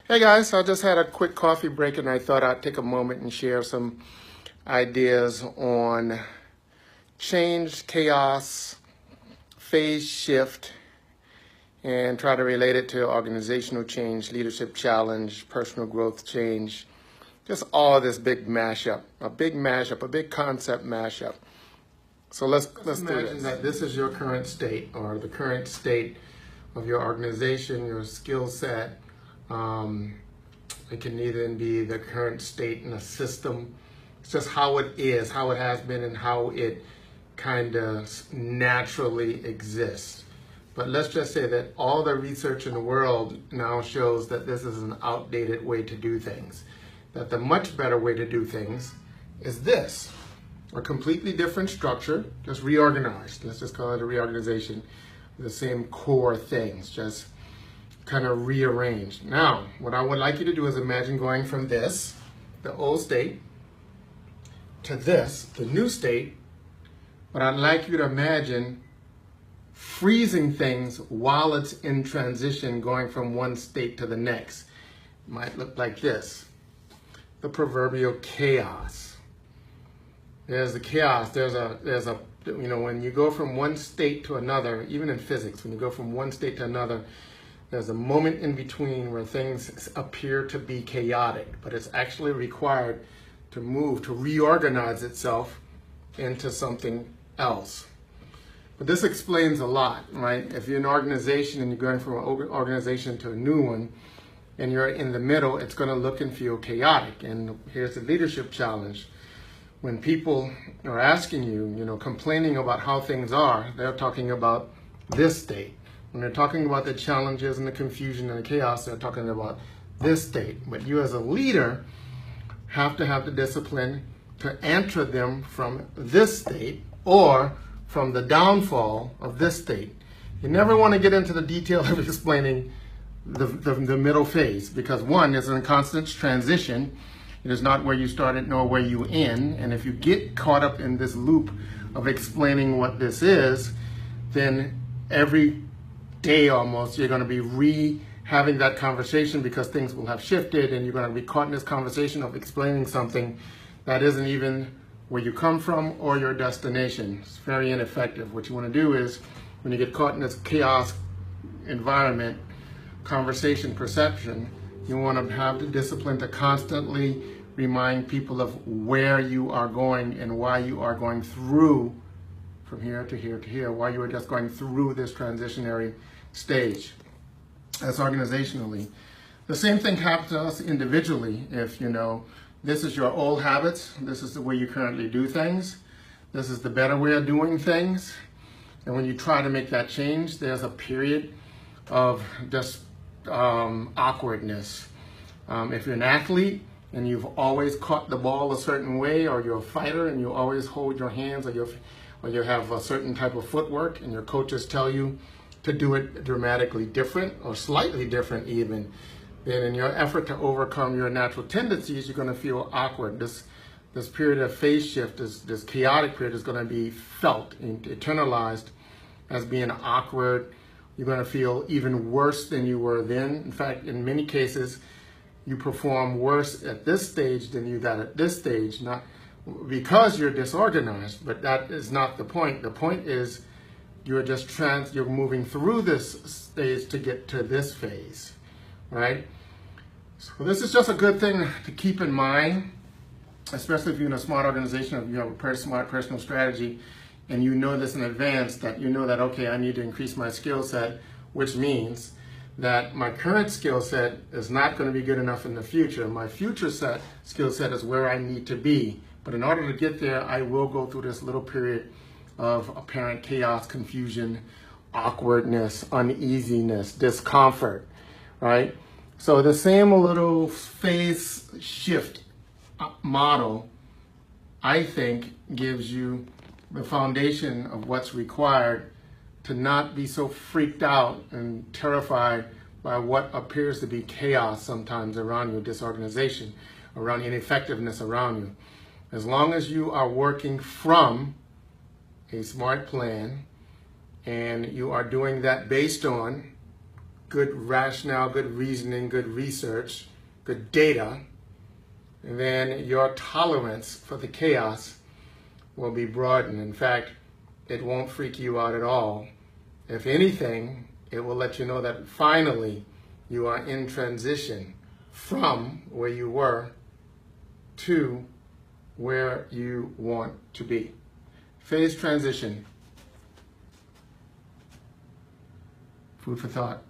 Hey guys, I just had a quick coffee break and I thought I'd take a moment and share some ideas on change, chaos, phase shift, and try to relate it to organizational change, leadership challenge, personal growth change, just all this big mashup, a big concept mashup. So let's imagine that this is your current state or the current state of your organization, your skill set. It can even be the current state in a system. It's just how it is, how it has been, and how it kind of naturally exists. But let's just say that all the research in the world now shows that this is an outdated way to do things. That the much better way to do things is this. A completely different structure, just reorganized. Let's just call it a reorganization. The same core things, just kind of rearranged. Now, what I would like you to do is imagine going from this, the old state, to this, the new state, but I'd like you to imagine freezing things while it's in transition, going from one state to the next. It might look like this, the proverbial chaos. There's the chaos, there's a, when you go from one state to another, even in physics, when you go from one state to another, there's a moment in between where things appear to be chaotic, but it's actually required to move, to reorganize itself into something else. But this explains a lot, right? If you're an organization and you're going from an organization to a new one, and you're in the middle, it's going to look and feel chaotic. And here's the leadership challenge. When people are asking you, complaining about how things are, they're talking about this state. When they're talking about the challenges and the confusion and the chaos, they're talking about this state. But you as a leader have to have the discipline to enter them from this state or from the downfall of this state. You never want to get into the detail of explaining the middle phase, because one is in constant transition. It is not where you started nor where you end. And if you get caught up in this loop of explaining what this is, then every day almost you're going to be having that conversation, because things will have shifted and you're going to be caught in this conversation of explaining something that isn't even where you come from or your destination. It's very ineffective. What you want to do is, when you get caught in this chaos environment, conversation, perception, you want to have the discipline to constantly remind people of where you are going and why you are going through from here to here to here, why you are just going through this transitionary stage. That's organizationally. The same thing happens to us individually. If this is your old habits, this is the way you currently do things, this is the better way of doing things, and when you try to make that change, there's a period of just awkwardness. If you're an athlete and you've always caught the ball a certain way, or you're a fighter and you always hold your hands, or you have a certain type of footwork and your coaches tell you to do it dramatically different or slightly different even, then in your effort to overcome your natural tendencies, you're going to feel awkward. This period of phase shift, this chaotic period, is going to be felt and internalized as being awkward. You're going to feel even worse than you were then. In fact, in many cases, you perform worse at this stage than you got at this stage, not because you're disorganized, but that is not the point. The point is you're just you're moving through this stage to get to this phase, right? So this is just a good thing to keep in mind, especially if you're in a smart organization, if you have a very smart personal strategy, and you know this in advance, that you know that, okay, I need to increase my skill set, which means that my current skill set is not going to be good enough in the future. My future skill set is where I need to be. But in order to get there, I will go through this little period of apparent chaos, confusion, awkwardness, uneasiness, discomfort, right? So the same little phase shift model, I think, gives you the foundation of what's required to not be so freaked out and terrified by what appears to be chaos sometimes around you, disorganization, around ineffectiveness around you. As long as you are working from a smart plan and you are doing that based on good rationale, good reasoning, good research, good data, then your tolerance for the chaos will be broadened. In fact, it won't freak you out at all. If anything, it will let you know that finally you are in transition from where you were to where you want to be. Phase transition. Food for thought.